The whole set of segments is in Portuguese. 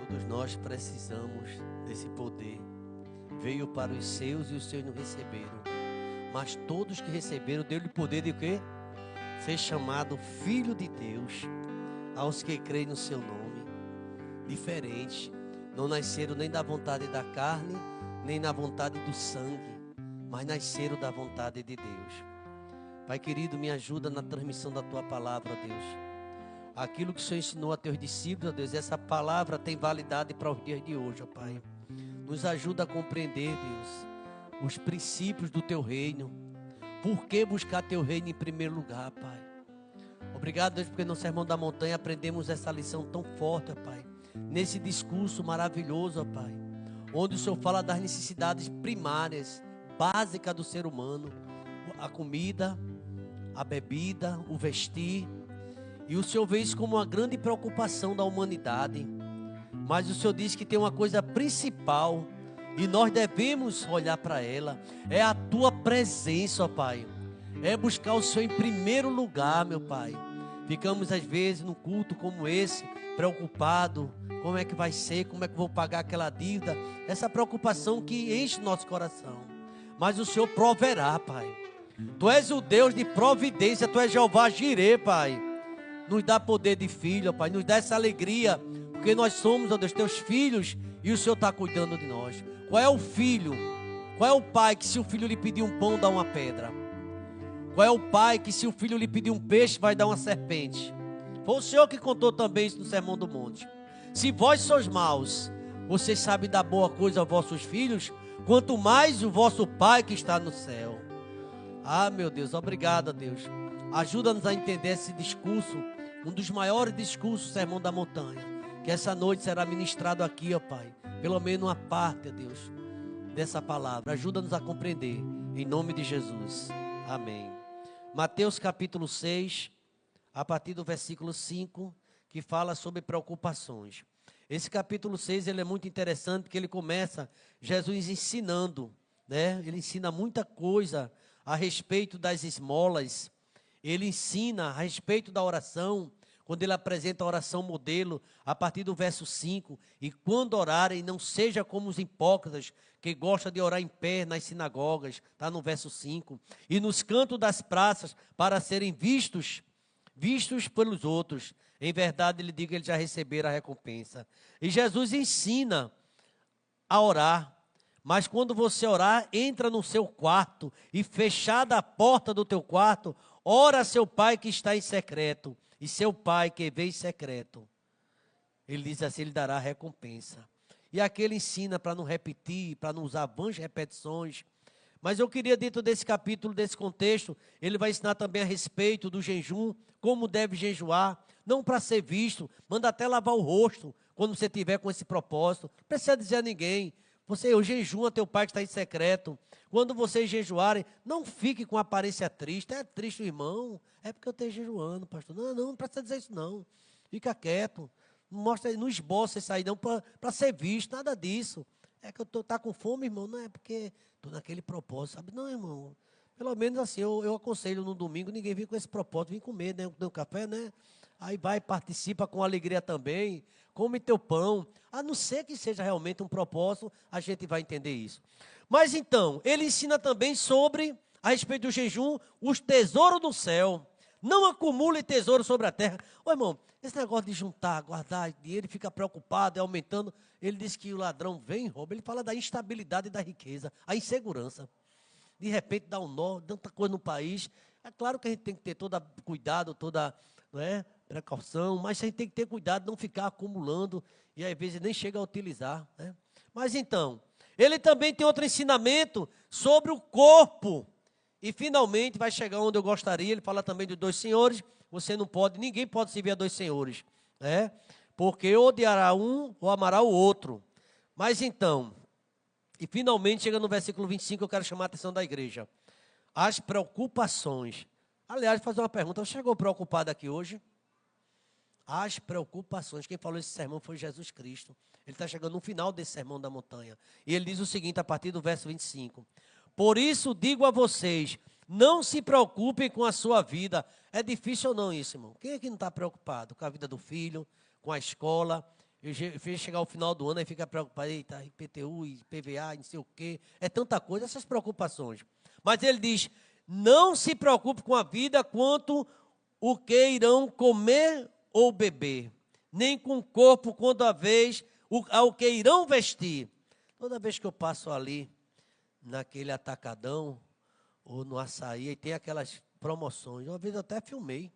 Todos nós precisamos desse poder. Veio para os seus e os seus não receberam. Mas todos que receberam, deu-lhe poder de quê? Ser chamado Filho de Deus, aos que creem no seu nome. Diferente. Não nasceram nem da vontade da carne, nem na vontade do sangue, mas nasceram da vontade de Deus. Pai querido, me ajuda na transmissão da Tua palavra, ó Deus. Aquilo que o Senhor ensinou a Teus discípulos, ó Deus, essa palavra tem validade para os dias de hoje, ó Pai. Nos ajuda a compreender, Deus, os princípios do Teu reino. Por que buscar Teu reino em primeiro lugar, Pai? Obrigado, Deus, porque no Sermão da Montanha aprendemos essa lição tão forte, ó Pai. Nesse discurso maravilhoso, ó Pai, onde o Senhor fala das necessidades primárias, básicas do ser humano. A comida, a bebida, o vestir. E o Senhor vê isso como uma grande preocupação da humanidade. Mas o Senhor diz que tem uma coisa principal e nós devemos olhar para ela. É a Tua presença, ó Pai. É buscar o Senhor em primeiro lugar, meu Pai. Ficamos às vezes num culto como esse, preocupado. Como é que vai ser? Como é que vou pagar aquela dívida? Essa preocupação que enche nosso coração. Mas o Senhor proverá, Pai. Tu és o Deus de providência. Tu és Jeová Jirê, Pai. Nos dá poder de filho, Pai. Nos dá essa alegria. Porque nós somos, ó Deus, Teus filhos. E o Senhor está cuidando de nós. Qual é o filho? Qual é o pai que se o filho lhe pedir um pão, dá uma pedra? Qual é o pai que se o filho lhe pedir um peixe, vai dar uma serpente? Foi o Senhor que contou também isso no Sermão do Monte. Se vós sois maus, vocês sabem dar boa coisa aos vossos filhos, quanto mais o vosso Pai que está no céu. Ah, meu Deus, obrigado, Deus. Ajuda-nos a entender esse discurso, um dos maiores discursos do Sermão da Montanha, que essa noite será ministrado aqui, ó Pai. Pelo menos uma parte, ó Deus, dessa palavra. Ajuda-nos a compreender, em nome de Jesus. Amém. Mateus capítulo 6, a partir do versículo 5, que fala sobre preocupações. Esse capítulo 6, ele é muito interessante, porque ele começa Jesus ensinando, né? Ele ensina muita coisa a respeito das esmolas. Ele ensina a respeito da oração, quando ele apresenta a oração modelo, a partir do verso 5. E quando orarem, não seja como os hipócritas, que gostam de orar em pé nas sinagogas, está no verso 5. E nos cantos das praças, para serem vistos pelos outros. Em verdade, ele diz que eles já receberam a recompensa. E Jesus ensina a orar. Mas quando você orar, entra no seu quarto e fechada a porta do teu quarto, ora a seu Pai que está em secreto. E seu Pai que vê em secreto, ele diz assim, ele dará a recompensa. E aqui ele ensina para não repetir, para não usar vãs repetições. Mas eu queria, dentro desse capítulo, desse contexto, ele vai ensinar também a respeito do jejum, como deve jejuar, não para ser visto, manda até lavar o rosto, quando você estiver com esse propósito. Não precisa dizer a ninguém, eu jejuo a teu Pai que está em secreto. Quando vocês jejuarem, não fique com aparência triste. É triste, irmão, é porque eu estou jejuando, pastor. Não precisa dizer isso não. Fica quieto, não mostra, não esboça isso aí não, para ser visto, nada disso. É que eu tá com fome, irmão, não é porque estou naquele propósito, sabe? Não, irmão, pelo menos assim, eu aconselho no domingo, ninguém vem com esse propósito, vem comer, né, um café, né? Aí vai, participa com alegria também, come teu pão, a não ser que seja realmente um propósito, a gente vai entender isso. Mas então, ele ensina também sobre, a respeito do jejum, os tesouros do céu. Não acumule tesouro sobre a terra. Ô irmão, esse negócio de juntar, guardar dinheiro, ele fica preocupado, é aumentando. Ele diz que o ladrão vem e rouba. Ele fala da instabilidade da riqueza, a insegurança. De repente dá um nó, tanta coisa no país. É claro que a gente tem que ter todo cuidado, toda, não é, precaução, mas a gente tem que ter cuidado, não ficar acumulando e às vezes nem chega a utilizar, né? Mas então, ele também tem outro ensinamento sobre o corpo. E finalmente vai chegar onde eu gostaria. Ele fala também de 2 senhores. Você não pode, ninguém pode servir a 2 senhores, né? Porque odiará um ou amará o outro. Mas então, e finalmente chega no versículo 25, eu quero chamar a atenção da igreja. As preocupações. Aliás, fazer uma pergunta, você chegou preocupado aqui hoje? As preocupações. Quem falou esse sermão foi Jesus Cristo. Ele está chegando no final desse sermão da montanha. E ele diz o seguinte, a partir do verso 25. Por isso digo a vocês, não se preocupem com a sua vida. É difícil ou não isso, irmão? Quem é que não está preocupado com a vida do filho, com a escola? Fez chegar o final do ano, aí fica preocupado, eita, IPTU, IPVA, não sei o quê. É tanta coisa, essas preocupações. Mas ele diz, não se preocupe com a vida quanto o que irão comer ou beber, nem com o corpo quanto ao que irão vestir. Toda vez que eu passo ali, naquele atacadão, ou no açaí, e tem aquelas promoções. Uma vez eu até filmei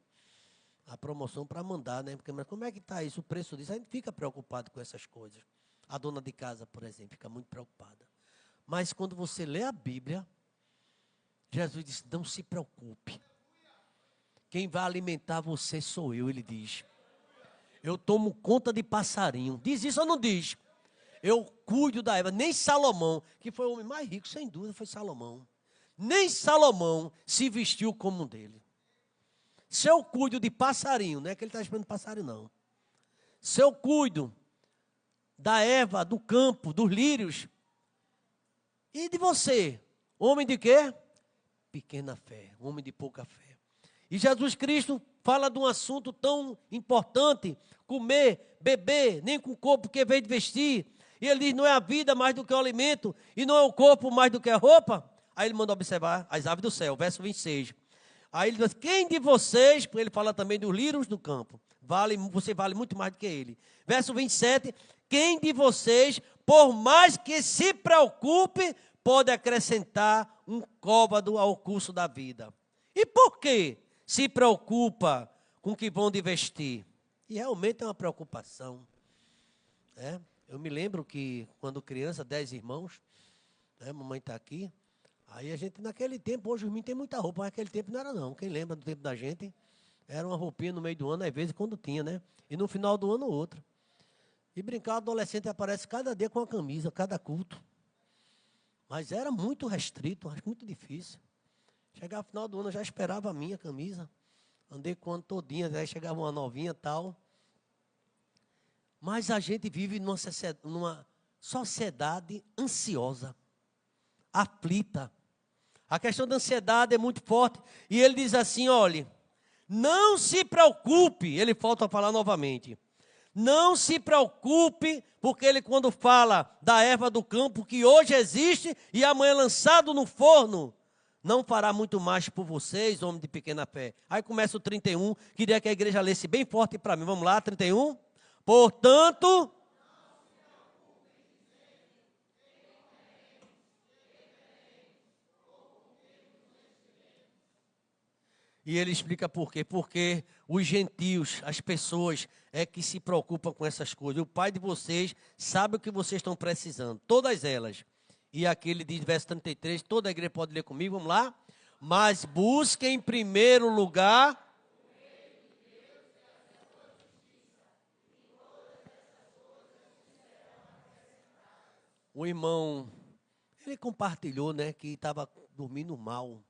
a promoção para mandar, né? Porque, mas como é que está isso, o preço disso? A gente fica preocupado com essas coisas. A dona de casa, por exemplo, fica muito preocupada. Mas quando você lê a Bíblia, Jesus diz, não se preocupe. Quem vai alimentar você sou eu, ele diz. Eu tomo conta de passarinho. Diz isso ou não diz? Eu cuido da Eva. Nem Salomão, que foi o homem mais rico, sem dúvida, foi Salomão. Nem Salomão se vestiu como um dele. Se eu cuido de passarinho, não é que ele está esperando passarinho, não. Se eu cuido da erva, do campo, dos lírios. E de você? Homem de quê? Pequena fé, homem de pouca fé. E Jesus Cristo fala de um assunto tão importante, comer, beber, nem com o corpo que veio de vestir. E ele diz, não é a vida mais do que o alimento, e não é o corpo mais do que a roupa. Aí ele manda observar as aves do céu, verso 26. Aí ele diz, quem de vocês, ele fala também dos lírios do campo, você vale muito mais do que ele. Verso 27, quem de vocês, por mais que se preocupe, pode acrescentar um côvado ao curso da vida. E por quê? Se preocupa com o que vão de vestir. E realmente é uma preocupação. Eu me lembro que quando criança, 10 irmãos, mamãe está aqui, aí a gente naquele tempo, hoje os meninos têm muita roupa, mas naquele tempo não era não. Quem lembra do tempo da gente, era uma roupinha no meio do ano, às vezes quando tinha, né? E no final do ano outra. E brincar, adolescente aparece cada dia com uma camisa, cada culto. Mas era muito restrito, acho muito difícil. Chegava no final do ano, eu já esperava a minha camisa. Andei com o ano todinho, aí chegava uma novinha e tal. Mas a gente vive numa sociedade ansiosa, aflita. A questão da ansiedade é muito forte. E ele diz assim, olhe, não se preocupe. Ele volta a falar novamente. Não se preocupe, porque ele quando fala da erva do campo, que hoje existe e amanhã é lançado no forno, não fará muito mais por vocês, homem de pequena fé. Aí começa o 31, queria que a igreja lesse bem forte para mim. Vamos lá, 31. Portanto, e ele explica por quê. Porque os gentios, as pessoas, é que se preocupam com essas coisas. O Pai de vocês sabe o que vocês estão precisando, todas elas. E aqui ele diz, verso 33, toda a igreja pode ler comigo, vamos lá. Mas busquem em primeiro lugar o irmão, ele compartilhou, né, que estava dormindo mal.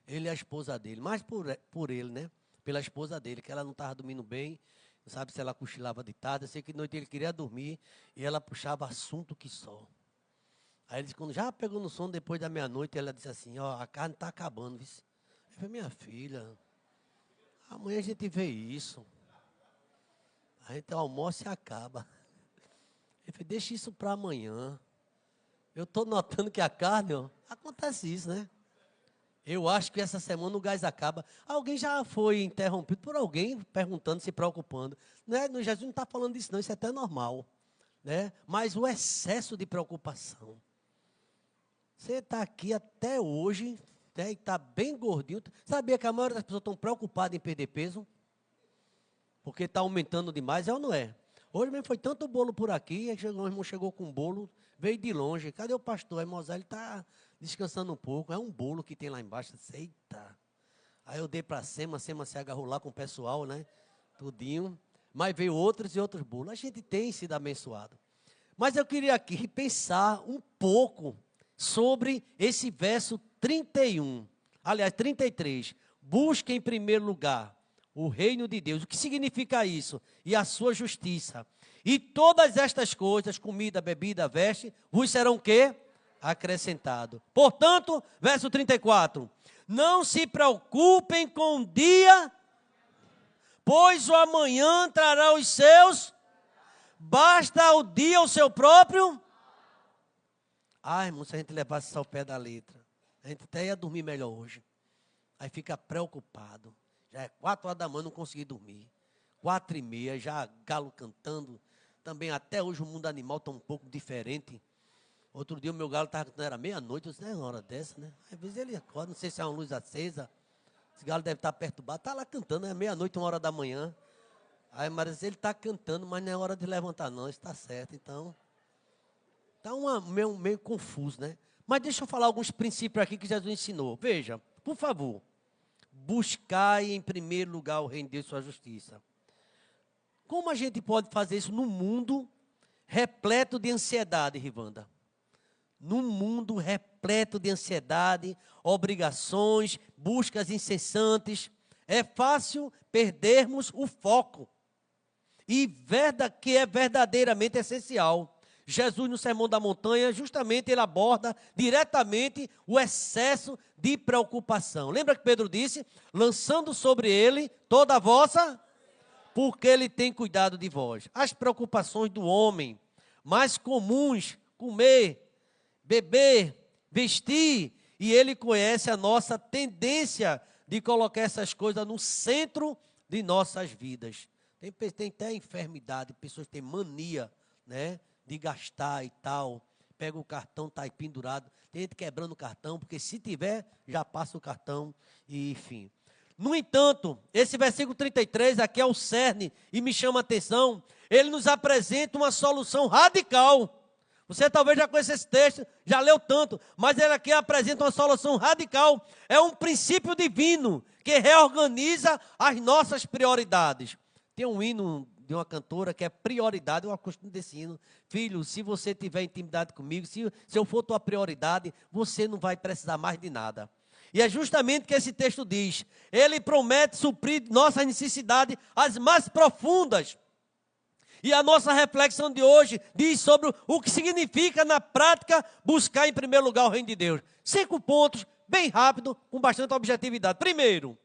Ele e a esposa dele, mais por ele, né? Pela esposa dele, que ela não estava dormindo bem, não sabe se ela cochilava de tarde. Eu sei que de noite ele queria dormir e ela puxava assunto que só. Aí ele disse, quando já pegou no sono depois da meia-noite, ela disse assim, ó, a carne está acabando. Eu falei, minha filha, amanhã a gente vê isso. A gente almoça e acaba. Ele falou, deixa isso para amanhã. Eu estou notando que a carne, ó, acontece isso, né? Eu acho que essa semana o gás acaba. Alguém já foi interrompido por alguém perguntando, se preocupando. Né? Jesus não está falando disso não, isso é até normal. Né? Mas o excesso de preocupação. Você está aqui até hoje, né, e está bem gordinho. Sabia que a maioria das pessoas estão preocupadas em perder peso? Porque está aumentando demais, é ou não é? Hoje mesmo foi tanto bolo por aqui, o irmão chegou com um bolo, veio de longe. Cadê o pastor? Aí Mosé, ele está descansando um pouco. É um bolo que tem lá embaixo. Eita. Aí eu dei para a Sema se agarrou lá com o pessoal, né? Tudinho. Mas veio outros e outros bolos. A gente tem sido abençoado. Mas eu queria aqui pensar um pouco sobre esse verso 31. Aliás, 33. Busque em primeiro lugar o reino de Deus. O que significa isso? E a sua justiça. E todas estas coisas, comida, bebida, veste, vos serão o quê? Acrescentado. Portanto, verso 34. Não se preocupem com o dia, pois o amanhã trará os seus. basta o dia o seu próprio. Ai, irmão, se a gente levasse isso ao pé da letra, a gente até ia dormir melhor hoje. Aí fica preocupado. Já é 4 horas da manhã, não consegui dormir. 4h30, já galo cantando. Também até hoje o mundo animal está um pouco diferente. Outro dia o meu galo estava cantando, era meia-noite, eu disse, é uma hora dessa, né? Às vezes ele acorda, não sei se é uma luz acesa. Esse galo deve estar perturbado, está lá cantando, é meia-noite, 1 hora da manhã. Aí, mas ele está cantando, mas não é hora de levantar não, está certo, então. Está meio confuso, né? Mas deixa eu falar alguns princípios aqui que Jesus ensinou. Veja, por favor, buscai em primeiro lugar o reino de Deus e sua justiça. Como a gente pode fazer isso num mundo repleto de ansiedade, Rivanda? Num mundo repleto de ansiedade, obrigações, buscas incessantes, é fácil perdermos o foco. E que é verdadeiramente essencial. Jesus, no Sermão da Montanha, justamente ele aborda diretamente o excesso de preocupação. Lembra que Pedro disse? Lançando sobre ele toda a vossa, porque ele tem cuidado de vós. As preocupações do homem, mais comuns, comer, beber, vestir, e ele conhece a nossa tendência de colocar essas coisas no centro de nossas vidas. Tem até enfermidade, pessoas têm mania, né, de gastar e tal. Pega o cartão, está aí pendurado. Tem gente quebrando o cartão, porque se tiver, já passa o cartão, e enfim. No entanto, esse versículo 33 aqui é o cerne e me chama a atenção. Ele nos apresenta uma solução radical. Você talvez já conheça esse texto, já leu tanto, mas ele aqui apresenta uma solução radical. É um princípio divino que reorganiza as nossas prioridades. Tem um hino de uma cantora que é prioridade, eu costumo desse hino. Filho, se você tiver intimidade comigo, se eu for tua prioridade, você não vai precisar mais de nada. E é justamente o que esse texto diz. Ele promete suprir nossas necessidades, as mais profundas. E a nossa reflexão de hoje diz sobre o que significa, na prática, buscar em primeiro lugar o reino de Deus. 5 pontos, bem rápido, com bastante objetividade. Primeiro,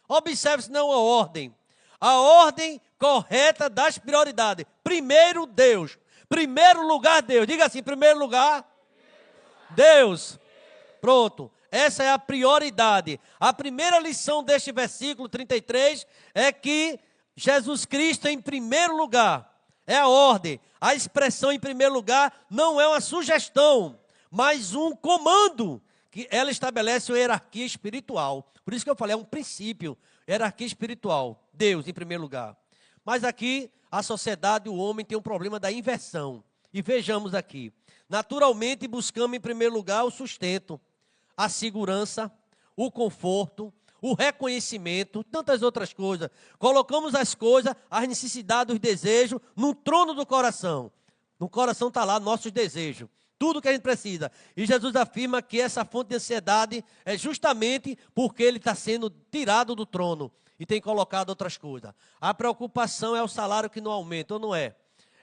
observe-se não a ordem. A ordem correta das prioridades. Primeiro, Deus. Primeiro lugar, Deus. Diga assim, primeiro lugar, Deus. Pronto. Essa é a prioridade. A primeira lição deste versículo 33 é que Jesus Cristo em primeiro lugar. É a ordem. A expressão em primeiro lugar não é uma sugestão, mas um comando, que ela estabelece uma hierarquia espiritual. Por isso que eu falei, é um princípio, hierarquia espiritual. Deus em primeiro lugar. Mas aqui, a sociedade, o homem tem um problema da inversão. E vejamos aqui. Naturalmente, buscamos em primeiro lugar o sustento, a segurança, o conforto, o reconhecimento, tantas outras coisas. Colocamos as coisas, as necessidades, os desejos, no trono do coração. No coração está lá nossos desejos. Tudo que a gente precisa. E Jesus afirma que essa fonte de ansiedade é justamente porque ele está sendo tirado do trono e tem colocado outras coisas. A preocupação é o salário que não aumenta, ou não é?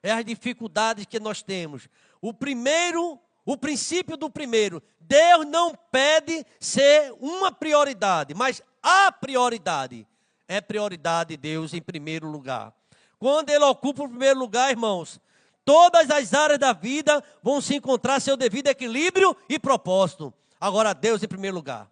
É as dificuldades que nós temos. O princípio do primeiro, Deus não pede ser uma prioridade, mas a prioridade é prioridade de Deus em primeiro lugar. Quando Ele ocupa o primeiro lugar, irmãos, todas as áreas da vida vão se encontrar seu devido equilíbrio e propósito. Agora, Deus em primeiro lugar.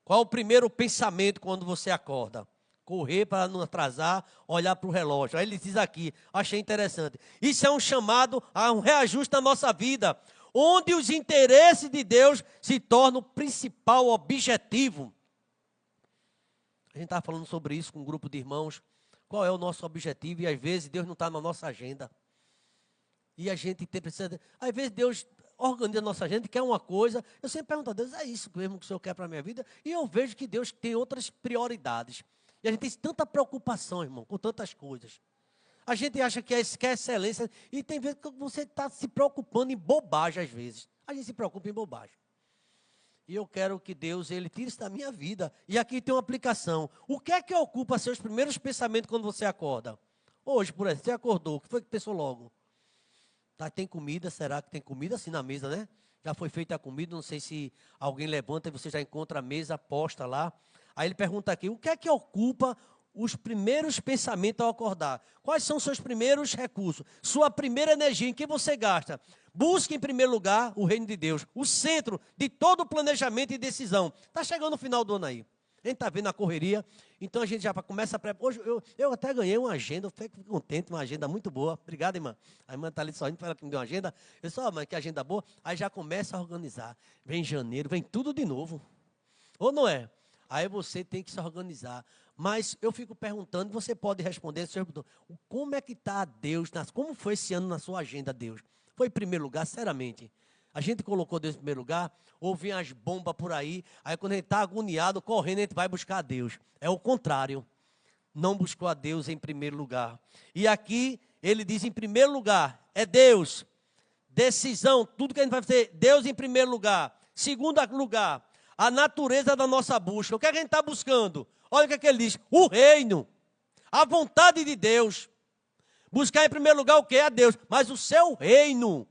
Qual o primeiro pensamento quando você acorda? Correr para não atrasar, olhar para o relógio. Aí ele diz aqui, achei interessante. Isso é um chamado a um reajuste na nossa vida, onde os interesses de Deus se tornam o principal objetivo. A gente estava falando sobre isso com um grupo de irmãos. Qual é o nosso objetivo? E às vezes Deus não está na nossa agenda. E a gente precisa... Às vezes Deus organiza a nossa agenda e quer uma coisa. Eu sempre pergunto a Deus, é isso mesmo que o Senhor quer para a minha vida? E eu vejo que Deus tem outras prioridades. E a gente tem tanta preocupação, irmão, com tantas coisas. A gente acha que quer excelência. E tem vezes que você está se preocupando em bobagem, às vezes. A gente se preocupa em bobagem. E eu quero que Deus, Ele tire isso da minha vida. E aqui tem uma aplicação. O que é que ocupa seus primeiros pensamentos quando você acorda? Hoje, por exemplo, você acordou. O que foi que pensou logo? Tá, tem comida? Será que tem comida assim na mesa, né? Já foi feita a comida, não sei se alguém levanta e você já encontra a mesa posta lá. Aí ele pergunta aqui, o que é que ocupa os primeiros pensamentos ao acordar. Quais são os seus primeiros recursos? Sua primeira energia, em que você gasta? Busque em primeiro lugar o reino de Deus, o centro de todo o planejamento e decisão. Está chegando o final do ano aí. A gente está vendo a correria, então a gente já começa a preparar. Hoje eu até ganhei uma agenda, fico contente, uma agenda muito boa. Obrigado, irmã. A irmã está ali sorrindo, ela que me deu uma agenda. Eu disse, mãe, que agenda boa. Aí já começa a organizar. Vem janeiro, vem tudo de novo. Ou não é? Aí você tem que se organizar. Mas eu fico perguntando, você pode responder, senhor, como é que está Deus, como foi esse ano na sua agenda, Deus? Foi em primeiro lugar, sinceramente. A gente colocou Deus em primeiro lugar, ou vem as bombas por aí, aí quando a gente está agoniado, correndo, a gente vai buscar a Deus. É o contrário. Não buscou a Deus em primeiro lugar. E aqui, ele diz em primeiro lugar, é Deus. Decisão, tudo que a gente vai fazer, Deus em primeiro lugar. Segundo lugar, a natureza da nossa busca. O que é que a gente está buscando? Olha o que é que ele diz, o reino, a vontade de Deus. Buscar em primeiro lugar o que é a Deus, mas o seu reino.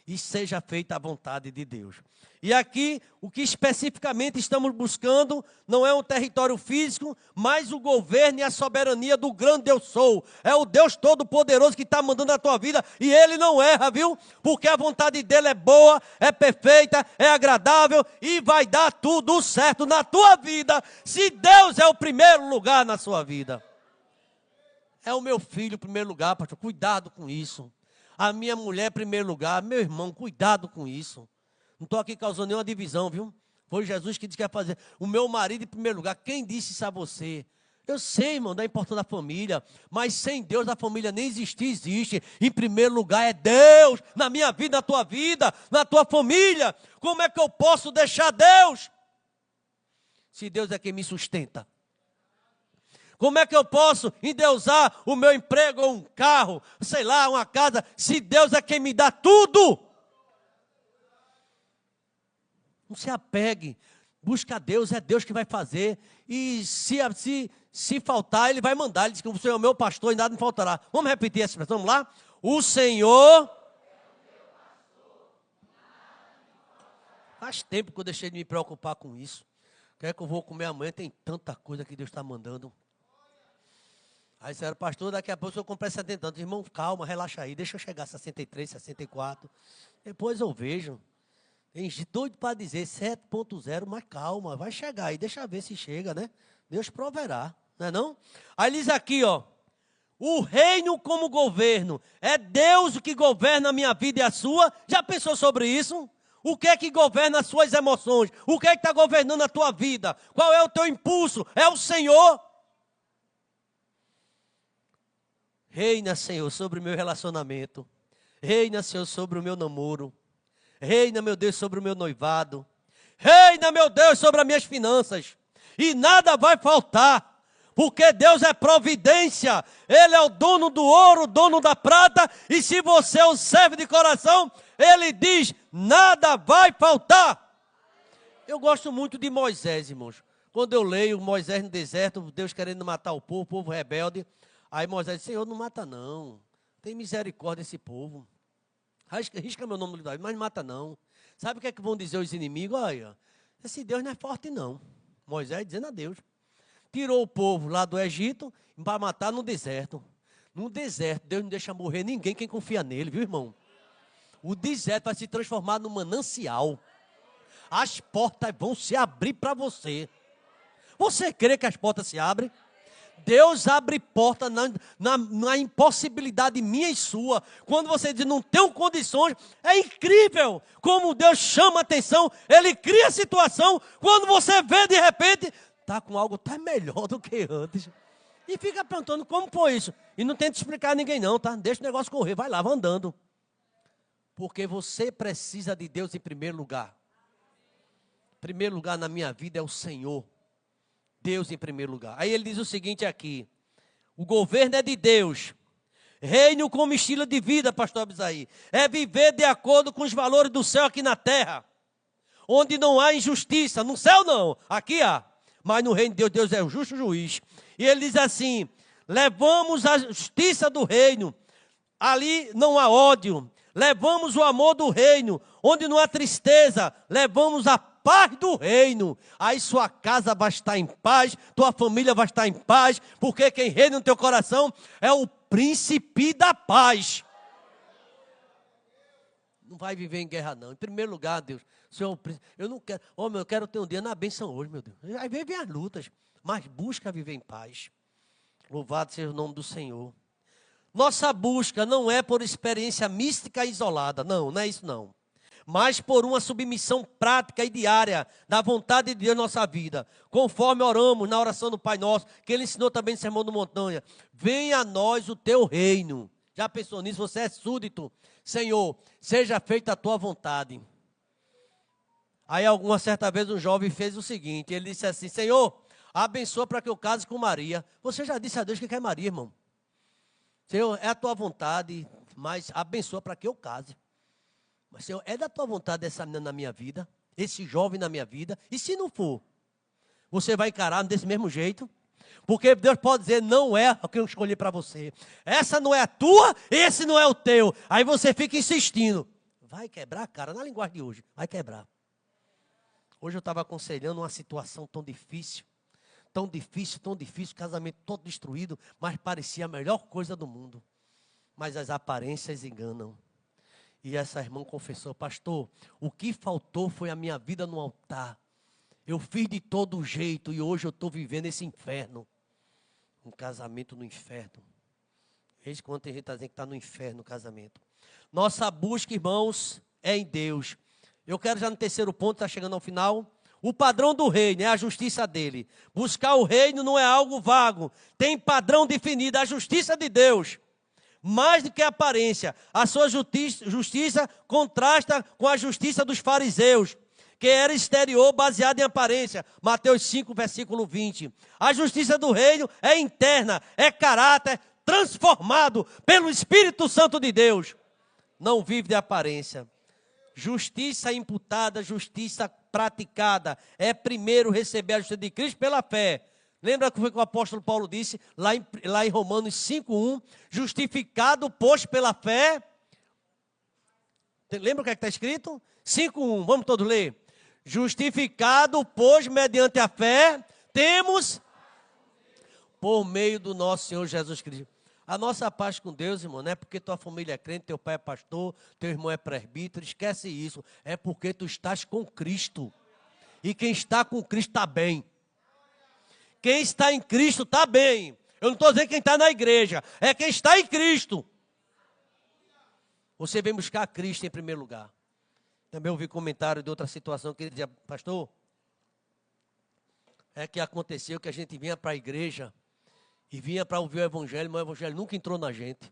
E seja feita a vontade de Deus. E aqui, o que especificamente estamos buscando, não é um território físico, mas o governo e a soberania do grande Deus sou. É o Deus Todo-Poderoso que está mandando a tua vida, e Ele não erra, viu? Porque a vontade dEle é boa, é perfeita, é agradável, e vai dar tudo certo na tua vida, se Deus é o primeiro lugar na sua vida. É o meu filho em primeiro lugar, pastor, cuidado com isso. A minha mulher em primeiro lugar, meu irmão, cuidado com isso. Não estou aqui causando nenhuma divisão, viu? Foi Jesus que disse que ia fazer. O meu marido em primeiro lugar, quem disse isso a você? Eu sei, irmão, da importância da família, mas sem Deus a família nem existe. Em primeiro lugar é Deus, na minha vida, na tua vida, na tua família. Como é que eu posso deixar Deus? Se Deus é quem me sustenta. Como é que eu posso endeusar o meu emprego ou um carro, sei lá, uma casa, se Deus é quem me dá tudo? Não se apegue, busca a Deus, é Deus que vai fazer. E se faltar, Ele vai mandar. Ele diz que o Senhor é o meu pastor e nada me faltará. Vamos repetir essa expressão, vamos lá? O Senhor... Faz tempo que eu deixei de me preocupar com isso. O que é que eu vou comer amanhã? Tem tanta coisa que Deus está mandando. Aí disseram, pastor, daqui a pouco o senhor compra 70 anos. Irmão, calma, relaxa aí, deixa eu chegar a 63, 64. Depois eu vejo. Tem doido para dizer 7.0, mas calma, vai chegar aí, deixa eu ver se chega, né? Deus proverá, não é não? Aí diz aqui, ó, o reino como governo, é Deus o que governa a minha vida e a sua. Já pensou sobre isso? O que é que governa as suas emoções? O que é que está governando a tua vida? Qual é o teu impulso? É o Senhor. Reina, Senhor, sobre o meu relacionamento. Reina, Senhor, sobre o meu namoro. Reina, meu Deus, sobre o meu noivado. Reina, meu Deus, sobre as minhas finanças. E nada vai faltar, porque Deus é providência. Ele é o dono do ouro, dono da prata. E se você o serve de coração, Ele diz, nada vai faltar. Eu gosto muito de Moisés, irmãos. Quando eu leio Moisés no deserto, Deus querendo matar o povo rebelde. Aí Moisés disse, Senhor, não mata não. Tem misericórdia desse povo. Risca meu nome do livro, mas não mata não. Sabe o que é que vão dizer os inimigos? Olha, esse Deus não é forte não. Moisés dizendo a Deus. Tirou o povo lá do Egito para matar no deserto. No deserto, Deus não deixa morrer ninguém quem confia nele, viu, irmão? O deserto vai se transformar num manancial. As portas vão se abrir para você. Você crê que as portas se abrem? Deus abre porta na impossibilidade minha e sua. Quando você diz, não tenho condições, é incrível como Deus chama a atenção. Ele cria a situação. Quando você vê, de repente, está com algo até melhor do que antes. E fica perguntando, como foi isso? E não tenta explicar a ninguém não, tá? Deixa o negócio correr, vai lá, vai andando. Porque você precisa de Deus em primeiro lugar. Em primeiro lugar na minha vida é o Senhor. Deus em primeiro lugar. Aí ele diz o seguinte aqui. O governo é de Deus. Reino como estilo de vida, pastor Abisaí. É viver de acordo com os valores do céu aqui na terra. Onde não há injustiça. No céu não, aqui há. Mas no reino de Deus, Deus é o justo juiz. E ele diz assim, levamos a justiça do reino. Ali não há ódio. Levamos o amor do reino. Onde não há tristeza, levamos a paz do reino. Aí sua casa vai estar em paz, tua família vai estar em paz, porque quem reina no teu coração é o príncipe da paz. Não vai viver em guerra, não. Em primeiro lugar, Deus, Senhor, eu não quero, eu quero ter um dia na bênção hoje, meu Deus. Aí vem as lutas, mas busca viver em paz. Louvado seja o nome do Senhor. Nossa busca não é por experiência mística isolada, não é isso não. Mas por uma submissão prática e diária da vontade de Deus na nossa vida. Conforme oramos na oração do Pai Nosso, que Ele ensinou também no Sermão da Montanha. Venha a nós o teu reino. Já pensou nisso? Você é súdito. Senhor, seja feita a tua vontade. Aí uma certa vez um jovem fez o seguinte, ele disse assim, Senhor, abençoa para que eu case com Maria. Você já disse a Deus que quer Maria, irmão. Senhor, é a tua vontade, mas abençoa para que eu case. Mas, Senhor, é da tua vontade essa menina na minha vida, esse jovem na minha vida, e se não for, você vai encarar desse mesmo jeito? Porque Deus pode dizer, não é o que eu escolhi para você. Essa não é a tua, esse não é o teu. Aí você fica insistindo. Vai quebrar, cara, na linguagem de hoje, vai quebrar. Hoje eu estava aconselhando uma situação tão difícil, casamento todo destruído, mas parecia a melhor coisa do mundo. Mas as aparências enganam. E essa irmã confessou, pastor, o que faltou foi a minha vida no altar. Eu fiz de todo jeito e hoje eu estou vivendo esse inferno. Um casamento no inferno. Desde quando tem gente que está no inferno o casamento. Nossa busca, irmãos, é em Deus. Eu quero já no terceiro ponto, está chegando ao final. O padrão do reino é a justiça dele. Buscar o reino não é algo vago. Tem padrão definido, a justiça de Deus. Mais do que a aparência. A sua justiça contrasta com a justiça dos fariseus, que era exterior baseada em aparência. Mateus 5, versículo 20. A justiça do reino é interna, é caráter transformado pelo Espírito Santo de Deus. Não vive de aparência. Justiça imputada, justiça praticada. É primeiro receber a justiça de Cristo pela fé. Lembra o que o apóstolo Paulo disse lá em Romanos 5:1? Justificado, pois, pela fé. Lembra o que está escrito? 5:1, vamos todos ler. Justificado, pois, mediante a fé, temos por meio do nosso Senhor Jesus Cristo. A nossa paz com Deus, irmão, não é porque tua família é crente, teu pai é pastor, teu irmão é presbítero, esquece isso. É porque tu estás com Cristo. E quem está com Cristo está bem. Quem está em Cristo está bem. Eu não estou dizendo quem está na igreja, é quem está em Cristo. Você vem buscar Cristo em primeiro lugar. Também ouvi comentário de outra situação que ele dizia, pastor, é que aconteceu que a gente vinha para a igreja e vinha para ouvir o evangelho, mas o evangelho nunca entrou na gente.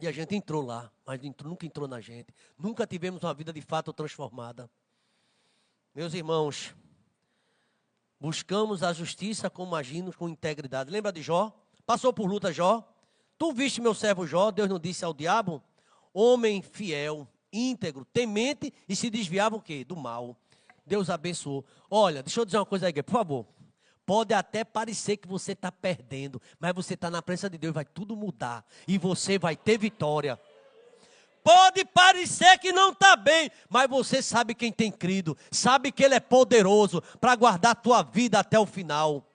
E a gente entrou lá, mas nunca entrou na gente. Nunca tivemos uma vida de fato transformada. Meus irmãos, buscamos a justiça como agimos com integridade. Lembra de Jó? Passou por luta Jó. Tu viste meu servo Jó, Deus não disse ao diabo? Homem fiel, íntegro, temente e se desviava o quê? Do mal. Deus abençoou. Olha, deixa eu dizer uma coisa aí, por favor. Pode até parecer que você está perdendo, mas você está na presença de Deus, vai tudo mudar e você vai ter vitória. Pode parecer que não está bem, mas você sabe quem tem crido, sabe que Ele é poderoso para guardar a tua vida até o final.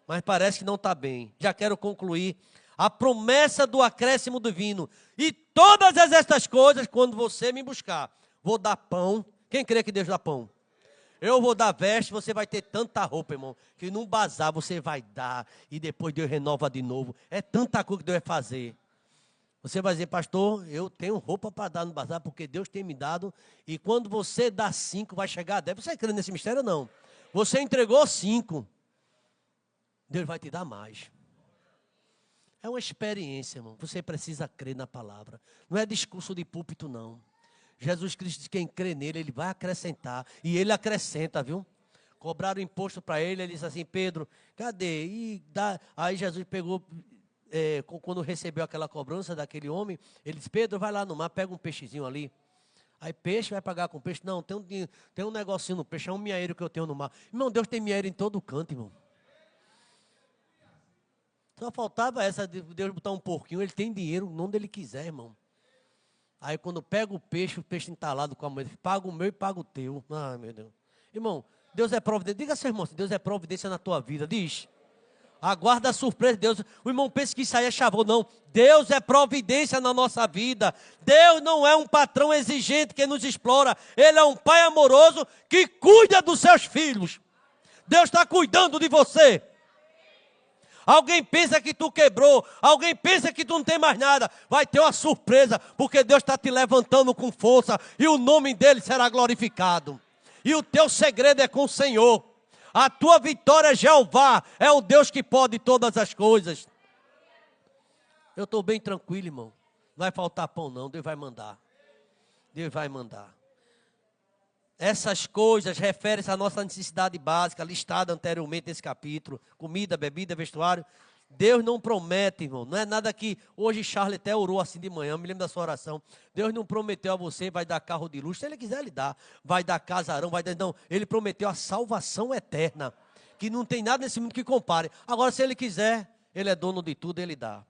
Mas parece que não está bem. Já quero concluir. A promessa do acréscimo divino. E todas estas coisas, quando você me buscar, vou dar pão. Quem crê que Deus dá pão? Eu vou dar veste, você vai ter tanta roupa, irmão, que num bazar você vai dar e depois Deus renova de novo. É tanta coisa que Deus vai fazer. Você vai dizer, pastor, eu tenho roupa para dar no bazar porque Deus tem me dado. E quando você dá 5, vai chegar a 10. Você crê nesse mistério ou não? Você entregou 5. Deus vai te dar mais. É uma experiência, irmão. Você precisa crer na palavra. Não é discurso de púlpito, não. Jesus Cristo diz que quem crê nele, ele vai acrescentar. E ele acrescenta, viu? Cobraram imposto para ele, ele disse assim, Pedro, cadê? Aí Jesus pegou, quando recebeu aquela cobrança daquele homem, ele disse, Pedro, vai lá no mar, pega um peixezinho ali. Aí peixe, vai pagar com peixe? Não, tem um negocinho no peixe, é um minhaeiro que eu tenho no mar. Irmão, Deus tem minhaeiro em todo canto, irmão. Só faltava essa de Deus botar um porquinho, ele tem dinheiro onde ele quiser, irmão. Aí quando pega o peixe entalado com a mão, paga o meu e paga o teu. Ai, meu Deus. Irmão, Deus é providência. Diga, seu irmão, Deus é providência na tua vida. Diz. Aguarda a surpresa de Deus. O irmão pensa que isso aí é chavão. Não. Deus é providência na nossa vida. Deus não é um patrão exigente que nos explora. Ele é um pai amoroso que cuida dos seus filhos. Deus está cuidando de você. Alguém pensa que tu quebrou. Alguém pensa que tu não tem mais nada. Vai ter uma surpresa. Porque Deus está te levantando com força. E o nome dele será glorificado. E o teu segredo é com o Senhor. A tua vitória é Jeová. É o Deus que pode todas as coisas. Eu estou bem tranquilo, irmão. Não vai faltar pão não. Deus vai mandar. Deus vai mandar. Essas coisas referem-se à nossa necessidade básica, listada anteriormente nesse capítulo. Comida, bebida, vestuário. Deus não promete, irmão. Não é nada que... Hoje Charles até orou assim de manhã, me lembro da sua oração. Deus não prometeu a você, vai dar carro de luxo. Se Ele quiser, Ele dá. Vai dar casarão, vai dar... Não, Ele prometeu a salvação eterna. Que não tem nada nesse mundo que compare. Agora, se Ele quiser, Ele é dono de tudo, Ele dá.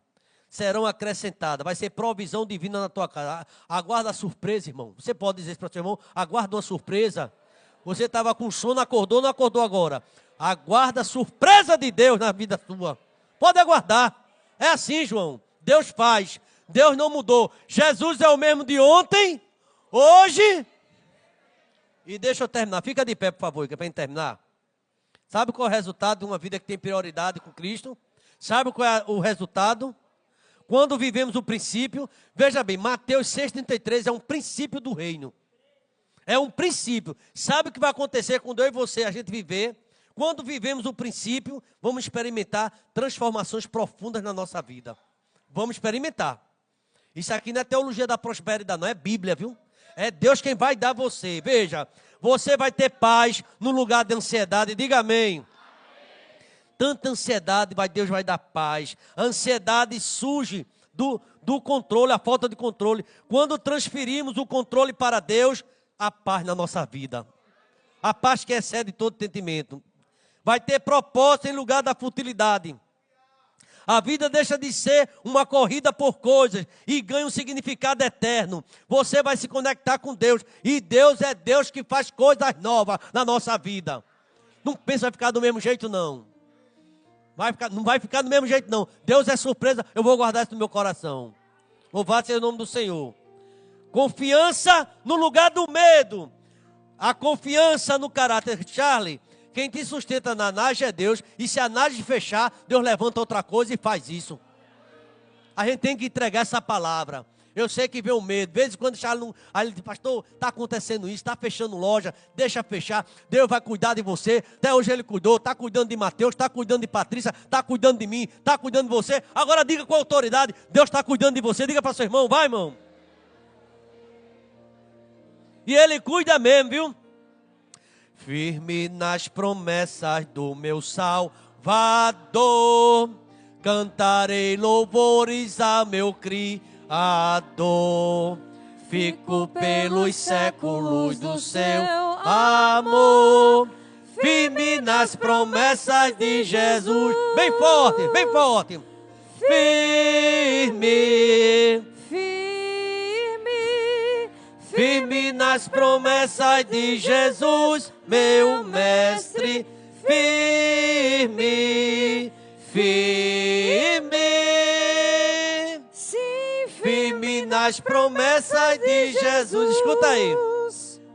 Serão acrescentadas, vai ser provisão divina na tua casa. Aguarda a surpresa, irmão. Você pode dizer isso para o seu irmão, aguarda uma surpresa. Você estava com sono, acordou, não acordou agora. Aguarda a surpresa de Deus na vida tua. Pode aguardar. É assim, João. Deus faz. Deus não mudou. Jesus é o mesmo de ontem, hoje. E deixa eu terminar. Fica de pé, por favor, que é para gente terminar. Sabe qual é o resultado de uma vida que tem prioridade com Cristo? Sabe qual é o resultado? Quando vivemos o princípio, veja bem, Mateus 6,33 é um princípio do reino. É um princípio. Sabe o que vai acontecer quando eu e você, a gente viver? Quando vivemos o princípio, vamos experimentar transformações profundas na nossa vida. Vamos experimentar. Isso aqui não é teologia da prosperidade, não é Bíblia, viu? É Deus quem vai dar você. Veja, você vai ter paz no lugar de ansiedade. Diga amém. Tanta ansiedade, Deus vai dar paz. A ansiedade surge do controle, a falta de controle. Quando transferimos o controle para Deus, a paz na nossa vida. A paz que excede todo entendimento. Vai ter propósito em lugar da futilidade. A vida deixa de ser uma corrida por coisas e ganha um significado eterno. Você vai se conectar com Deus. E Deus é Deus que faz coisas novas na nossa vida. Não pensa em ficar do mesmo jeito, não. Não vai ficar do mesmo jeito, não. Deus é surpresa, eu vou guardar isso no meu coração. Louvado seja o nome do Senhor. Confiança no lugar do medo. A confiança no caráter. Charlie, quem te sustenta na análise é Deus. E se a análise fechar, Deus levanta outra coisa e faz isso. A gente tem que entregar essa palavra. Eu sei que vem o medo. De vez em quando Charles não... Aí ele diz, pastor, está acontecendo isso, está fechando loja, deixa fechar. Deus vai cuidar de você. Até hoje Ele cuidou, está cuidando de Mateus, está cuidando de Patrícia, está cuidando de mim, está cuidando de você. Agora diga com autoridade, Deus está cuidando de você. Diga para seu irmão, vai irmão. E Ele cuida mesmo, viu? Firme nas promessas do meu Salvador, cantarei louvores ao meu Criador. Fico pelos séculos do seu amor, firme nas promessas de Jesus. Bem forte, bem forte. Firme, firme, firme nas promessas de Jesus, meu mestre. Firme, firme. Firme nas promessas de Jesus. Escuta aí.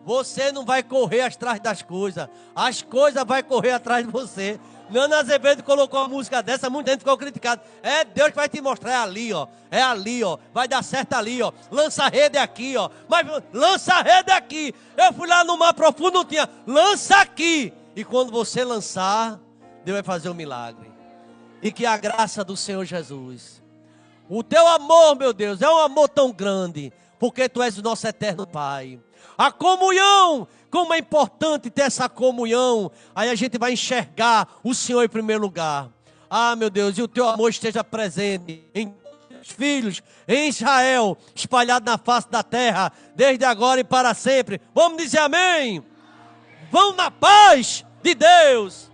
Você não vai correr atrás das coisas. As coisas vão correr atrás de você. Nana Azevedo colocou uma música dessa, muita gente ficou criticado. É Deus que vai te mostrar, é ali, ó. É ali, ó. Vai dar certo ali, ó. Lança a rede aqui, ó. Mas lança a rede aqui. Eu fui lá no mar profundo, não tinha. Lança aqui. E quando você lançar, Deus vai fazer um milagre. E que a graça do Senhor Jesus, o teu amor, meu Deus, é um amor tão grande, porque tu és o nosso eterno Pai. A comunhão, como é importante ter essa comunhão. Aí a gente vai enxergar o Senhor em primeiro lugar. Ah, meu Deus, e o teu amor esteja presente em teus filhos, em Israel, espalhado na face da terra, desde agora e para sempre. Vamos dizer amém? Vão na paz de Deus.